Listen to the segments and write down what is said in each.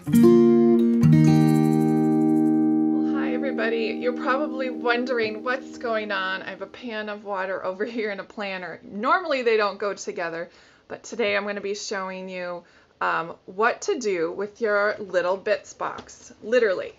Hi everybody, you're probably wondering what's going on. I have a pan of water over here and a planner. Normally they don't go together, but today I'm going to be showing you what to do with your little bits box. Literally,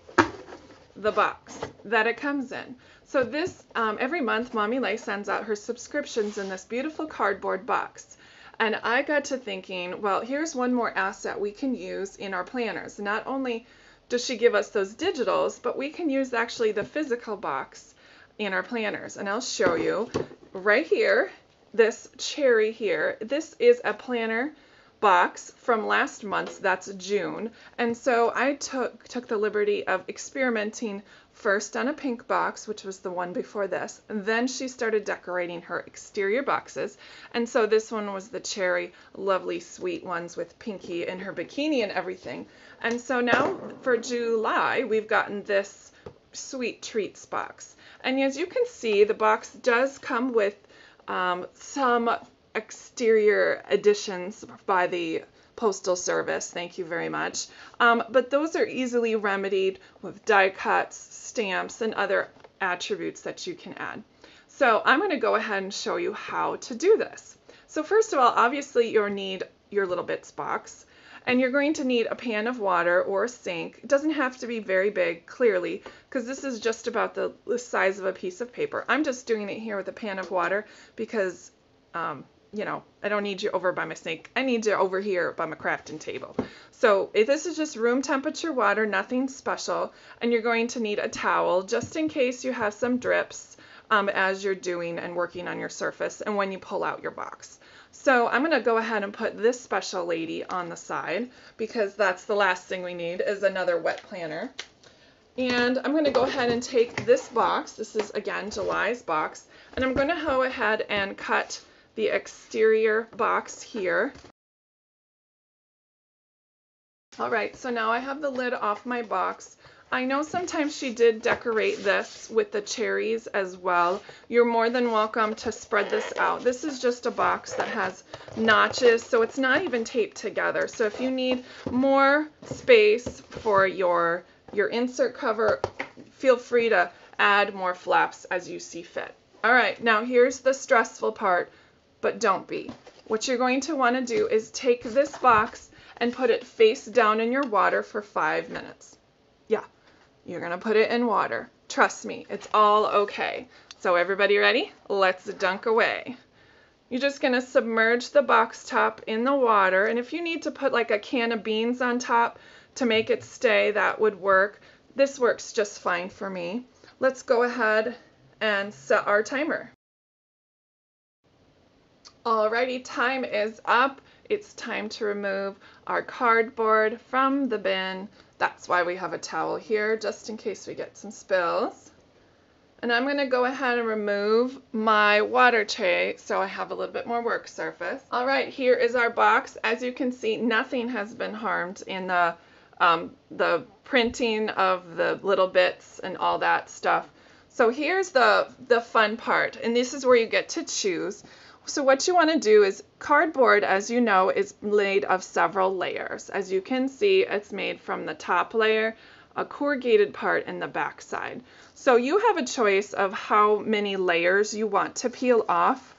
the box that it comes in. So this, every month Mommy Lhey sends out her subscriptions in this beautiful cardboard box. And I got to thinking, well, here's one more asset we can use in our planners. Not only does she give us those digitals, but we can use actually the physical box in our planners. And I'll show you right here, this cherry here. This is a planner box from last month, that's June. And so I took the liberty of experimenting first on a pink box, which was the one before this, and then she started decorating her exterior boxes. And so this one was the cherry, lovely sweet ones with Pinky in her bikini and everything. And so now for July we've gotten this sweet treats box, and as you can see, the box does come with some exterior additions by the Postal Service, thank you very much, but those are easily remedied with die cuts, stamps, and other attributes that you can add. So I'm going to go ahead and show you how to do this. So first of all, obviously you'll need your little bits box, and you're going to need a pan of water or a sink. It doesn't have to be very big, clearly, because this is just about the size of a piece of paper. I'm just doing it here with a pan of water because you know, I don't need you over by my sink. I need you over here by my crafting table. So if this is just room temperature water, nothing special, and you're going to need a towel just in case you have some drips as you're doing and working on your surface and when you pull out your box. So I'm going to go ahead and put this special lady on the side because that's the last thing we need is another wet planner. And I'm going to go ahead and take this box. This is again July's box, and I'm going to go ahead and cut the exterior box here. Alright, so now I have the lid off my box. I know sometimes she did decorate this with the cherries as well. You're more than welcome to spread this out. This is just a box that has notches, so it's not even taped together. So if you need more space for your insert cover, feel free to add more flaps as you see fit. Alright, now here's the stressful part. But don't be. What you're going to want to do is take this box and put it face down in your water for 5 minutes. Yeah, you're going to put it in water. Trust me, it's all okay. So everybody ready? Let's dunk away. You're just going to submerge the box top in the water, and if you need to put like a can of beans on top to make it stay, that would work. This works just fine for me. Let's go ahead and set our timer. Alrighty, time is up. It's time to remove our cardboard from the bin. That's why we have a towel here, just in case we get some spills. And I'm going to go ahead and remove my water tray so I have a little bit more work surface. Alright, here is our box. As you can see, nothing has been harmed in the printing of the little bits and all that stuff. So here's the fun part, and this is where you get to choose. So what you want to do is, cardboard, as you know, is made of several layers. As you can see, it's made from the top layer, a corrugated part, and the back side. So you have a choice of how many layers you want to peel off.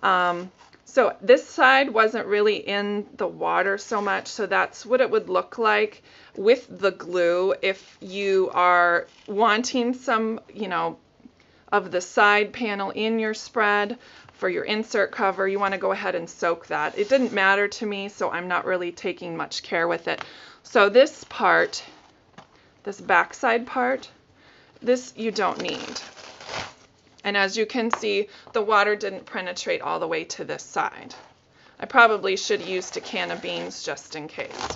So this side wasn't really in the water so much, so that's what it would look like with the glue. If you are wanting some, you know, of the side panel in your spread for your insert cover, you want to go ahead and soak that. It didn't matter to me, so I'm not really taking much care with it. So this part, this backside part, this you don't need. And as you can see, the water didn't penetrate all the way to this side. I probably should have used a can of beans just in case.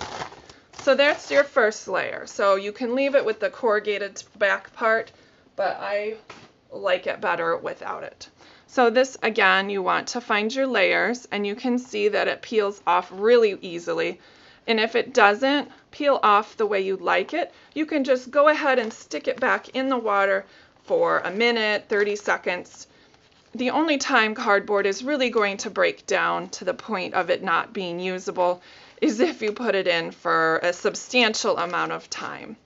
So that's your first layer. So you can leave it with the corrugated back part, but I like it better without it. So this, again, you want to find your layers, and you can see that it peels off really easily. And if it doesn't peel off the way you like it, you can just go ahead and stick it back in the water for a minute, 30 seconds. The only time cardboard is really going to break down to the point of it not being usable is if you put it in for a substantial amount of time.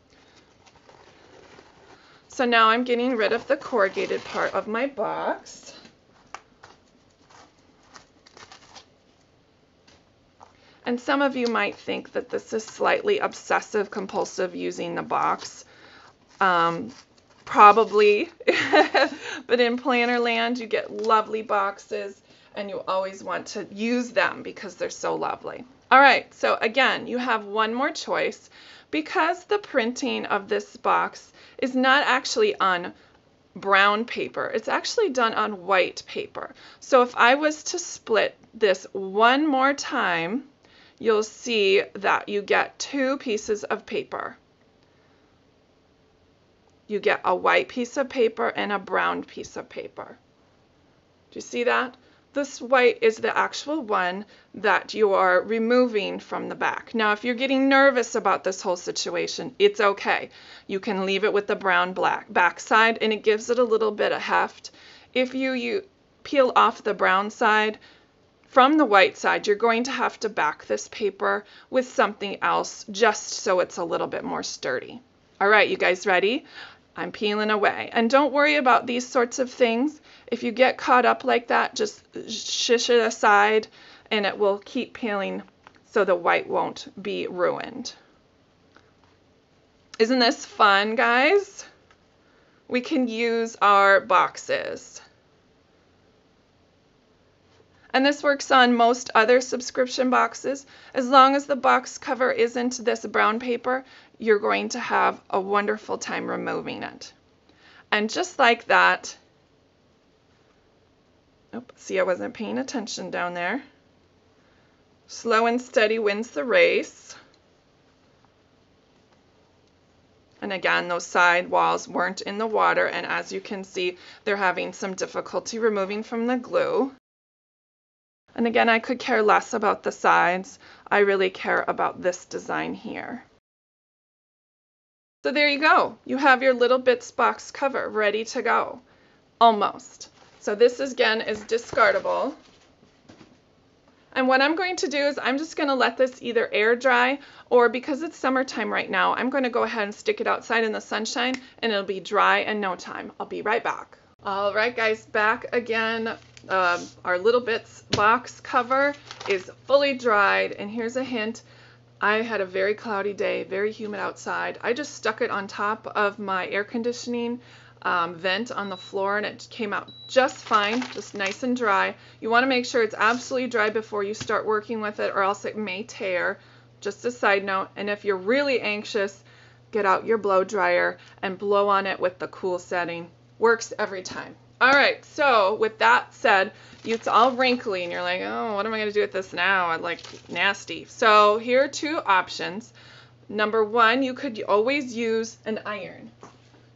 So now I'm getting rid of the corrugated part of my box. And some of you might think that this is slightly obsessive compulsive using the box. Probably, but in planner land you get lovely boxes and you always want to use them because they're so lovely. All right, so again, you have one more choice. Because the printing of this box is not actually on brown paper, it's actually done on white paper. So if I was to split this one more time, you'll see that you get two pieces of paper. You get a white piece of paper and a brown piece of paper. Do you see that? This white is the actual one that you are removing from the back. Now, if you're getting nervous about this whole situation, it's okay. You can leave it with the brown back side and it gives it a little bit of heft. If you peel off the brown side, from the white side, you're going to have to back this paper with something else just so it's a little bit more sturdy. All right, you guys ready? I'm peeling away. And don't worry about these sorts of things. If you get caught up like that, just shush it aside and it will keep peeling so the white won't be ruined. Isn't this fun, guys? We can use our boxes. And this works on most other subscription boxes. As long as the box cover isn't this brown paper, you're going to have a wonderful time removing it. And just like that, see, I wasn't paying attention down there. Slow and steady wins the race. And again, those side walls weren't in the water, and as you can see, they're having some difficulty removing from the glue. And again, I could care less about the sides. I really care about this design here. So there you go. You have your Little Bits box cover ready to go. Almost. So this again is discardable. And what I'm going to do is I'm just going to let this either air dry, or because it's summertime right now, I'm going to go ahead and stick it outside in the sunshine and it'll be dry in no time. I'll be right back. All right, guys, back again. Our Little Bits box cover is fully dried, and here's a hint. I had a very cloudy day, very humid outside. I just stuck it on top of my air conditioning vent on the floor, and it came out just fine, just nice and dry. You want to make sure it's absolutely dry before you start working with it, or else it may tear. Just a side note. And if you're really anxious, get out your blow dryer and blow on it with the cool setting. Works every time. All right, so with that said, it's all wrinkly and you're like, oh, what am I going to do with this now? I'm like, nasty. So here are two options. Number one, you could always use an iron.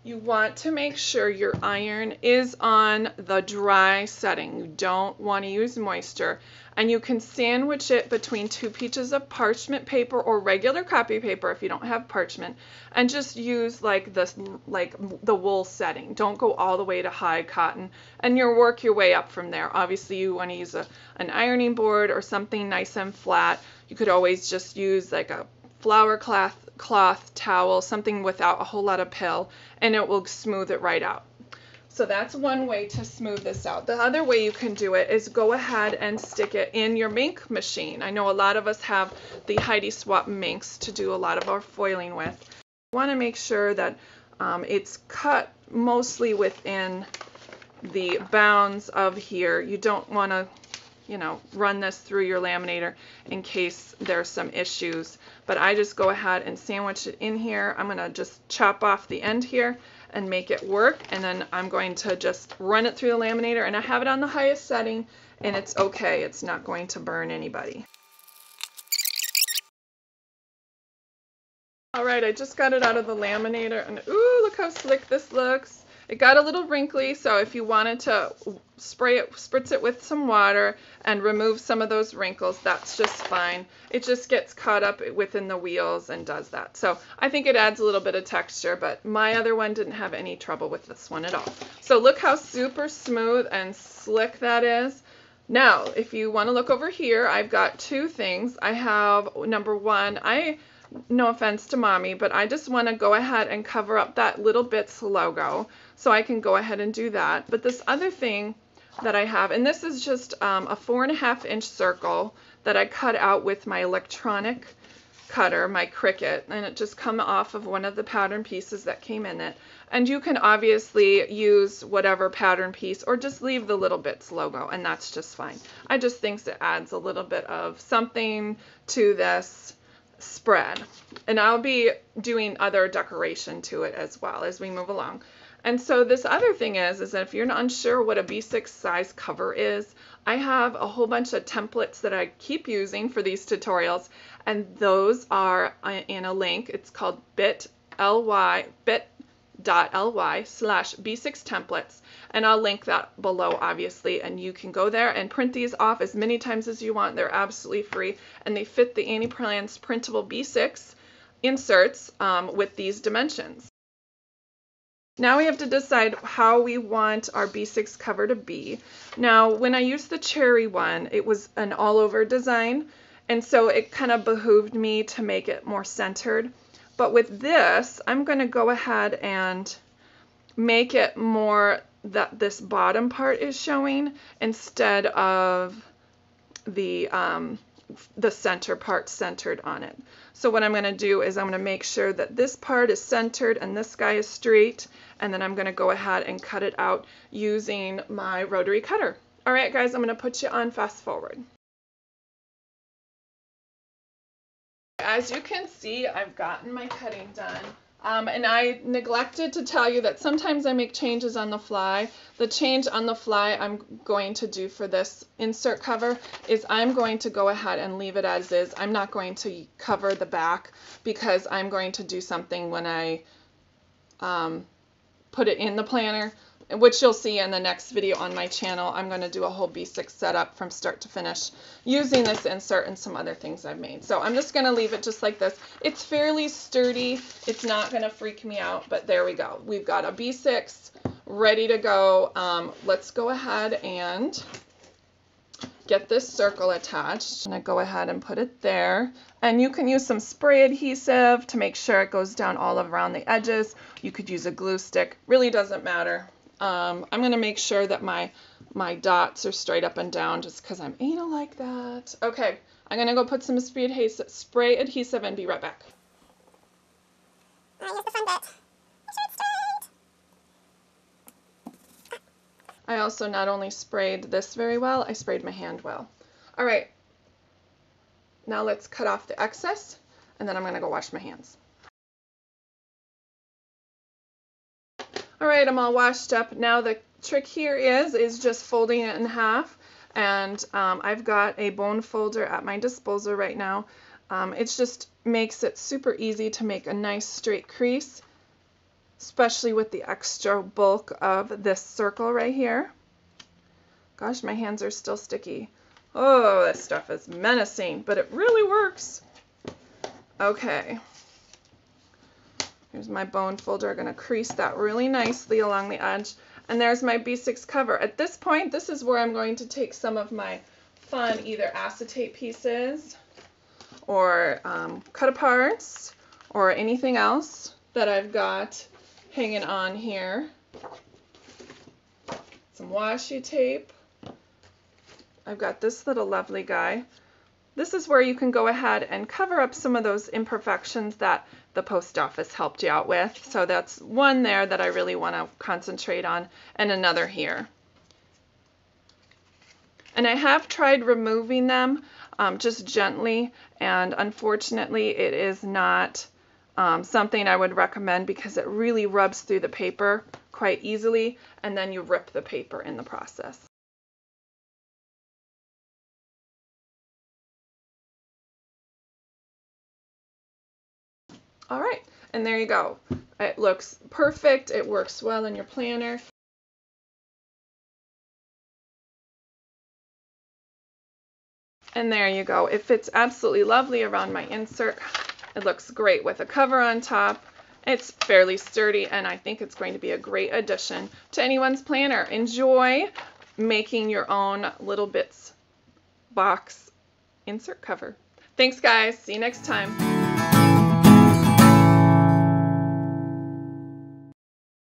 You want to make sure your iron is on the dry setting. You don't want to use moisture. And you can sandwich it between two pieces of parchment paper or regular copy paper if you don't have parchment, and just use like the wool setting. Don't go all the way to high cotton, and you work your way up from there. Obviously you want to use an ironing board or something nice and flat. You could always just use like a flour cloth towel, something without a whole lot of pill, and it will smooth it right out. So that's one way to smooth this out. The other way you can do it is go ahead and stick it in your mink machine. I know a lot of us have the Heidi Swap minks to do a lot of our foiling with. You want to make sure that it's cut mostly within the bounds of here. You don't want to, run this through your laminator in case there's some issues. But I just go ahead and sandwich it in here. I'm going to just chop off the end here and make it work, and then I'm going to just run it through the laminator, and I have it on the highest setting, and it's okay. It's not going to burn anybody. All right, I just got it out of the laminator, and ooh, look how slick this looks. It got a little wrinkly, so if you wanted to spritz it with some water and remove some of those wrinkles, that's just fine. It just gets caught up within the wheels and does that. So I think it adds a little bit of texture, but my other one didn't have any trouble with this one at all. So look how super smooth and slick that is. Now, if you want to look over here, I've got two things. I have, number one, no offense to mommy, but I just want to go ahead and cover up that Little Bits logo. So I can go ahead and do that. But this other thing that I have, and this is just a 4.5-inch circle that I cut out with my electronic cutter, my Cricut, and it just come off of one of the pattern pieces that came in it. And you can obviously use whatever pattern piece or just leave the Little Bits logo, and that's just fine. I just think it adds a little bit of something to this spread. And I'll be doing other decoration to it as well as we move along. And so this other thing is that if you're not unsure what a B6 size cover is, I have a whole bunch of templates that I keep using for these tutorials, and those are in a link. It's called bit.ly/B6templates, and I'll link that below, obviously, and you can go there and print these off as many times as you want. They're absolutely free, and they fit the Annie Plans printable B6 inserts with these dimensions. Now we have to decide how we want our B6 cover to be. Now, when I used the cherry one, it was an all-over design, and so it kind of behooved me to make it more centered. But with this, I'm going to go ahead and make it more that this bottom part is showing instead of the center part centered on it. So what I'm going to do is I'm going to make sure that this part is centered and this guy is straight, and then I'm going to go ahead and cut it out using my rotary cutter. All right, guys, I'm going to put you on fast forward. As you can see, I've gotten my cutting done. And I neglected to tell you that sometimes I make changes on the fly. The change on the fly I'm going to do for this insert cover is I'm going to go ahead and leave it as is. I'm not going to cover the back because I'm going to do something when I put it in the planner, which you'll see in the next video on my channel. I'm going to do a whole B6 setup from start to finish using this insert and some other things I've made. So I'm just going to leave it just like this. It's fairly sturdy. It's not going to freak me out, but there we go. We've got a B6 ready to go. Let's go ahead and get this circle attached. I'm going to go ahead and put it there. And you can use some spray adhesive to make sure it goes down all around the edges. You could use a glue stick. Really doesn't matter. I'm going to make sure that my dots are straight up and down just because I'm anal like that. Okay, I'm going to go put some spray adhesive and be right back. Here's the fun bit. Make sure it's straight. I also not only sprayed this very well, I sprayed my hand well. All right, now let's cut off the excess, and then I'm going to go wash my hands. All right, I'm all washed up. Now the trick here is just folding it in half, and I've got a bone folder at my disposal right now. It just makes it super easy to make a nice straight crease, especially with the extra bulk of this circle right here. Gosh, my hands are still sticky. Oh, this stuff is menacing, but it really works. Okay. Here's my bone folder. I'm going to crease that really nicely along the edge. And there's my B6 cover. At this point, this is where I'm going to take some of my fun either acetate pieces or cut aparts or anything else that I've got hanging on here. Some washi tape. I've got this little lovely guy. This is where you can go ahead and cover up some of those imperfections that the post office helped you out with. So that's one there that I really want to concentrate on, and another here. And I have tried removing them just gently, and unfortunately it is not something I would recommend because it really rubs through the paper quite easily, and then you rip the paper in the process. All right, and there you go. It looks perfect. It works well in your planner. And there you go. It fits absolutely lovely around my insert. It looks great with a cover on top. It's fairly sturdy, and I think it's going to be a great addition to anyone's planner. Enjoy making your own Little Bits box insert cover. Thanks guys, see you next time.